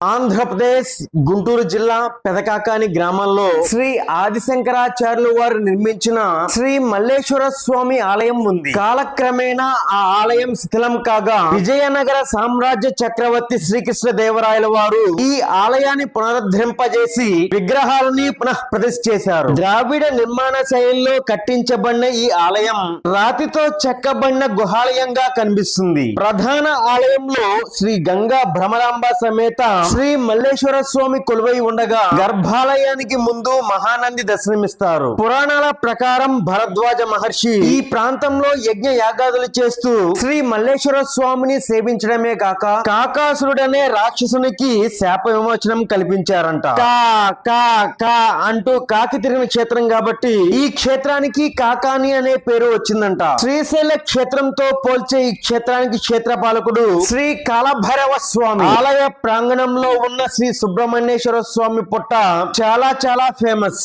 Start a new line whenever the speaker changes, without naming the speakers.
ఆంధ్రప్రదేశ్ గుంటూరు జిల్లా పెదకాకాని గ్రామంలో శ్రీ ఆదిశంకరాచార్యులు వారు నిర్మించిన శ్రీ మల్లేశ్వర స్వామి ఆలయం ఉంది. కాలక్రమేణా ఆ ఆలయం శిథిలం కాగా విజయనగర సామ్రాజ్య చక్రవర్తి శ్రీకృష్ణదేవరాయల వారు ఈ ఆలయాన్ని పునరుద్ధరింపజేసి విగ్రహాలని పునః ప్రతిష్ఠ చేశారు. ద్రావిడ నిర్మాణ శైలిలో కట్టించబడిన ఈ ఆలయం రాతితో చెక్కబడిన గుహాలయంగా కనిపిస్తుంది. ప్రధాన ఆలయంలో శ్రీ గంగా భ్రమరాంబ సమేత శ్రీ మల్లేశ్వర స్వామి కొలువై ఉండగా గర్భాలయానికి ముందు మహానంది దర్శనమిస్తారు. పురాణాల ప్రకారం భరద్వాజ మహర్షి ఈ ప్రాంతంలో యజ్ఞ యాగాదులు చేస్తూ శ్రీ మల్లేశ్వర స్వామిని సేవించడమే కాక కాకాసురుడనే రాక్షసునికి శాప విమోచనం కల్పించారంట. కా కా కా అంటూ కాకి తిరిగిన క్షేత్రం కాబట్టి ఈ క్షేత్రానికి కాకాని అనే పేరు వచ్చిందంట. శ్రీశైల క్షేత్రంతో పోల్చే ఈ క్షేత్రానికి క్షేత్రపాలకుడు శ్రీ కాలభైరవ స్వామి. ఆలయ ప్రాంగణంలో ఉన్న శ్రీ సుబ్రహ్మణ్యేశ్వర స్వామి పుట్ట చాలా ఫేమస్.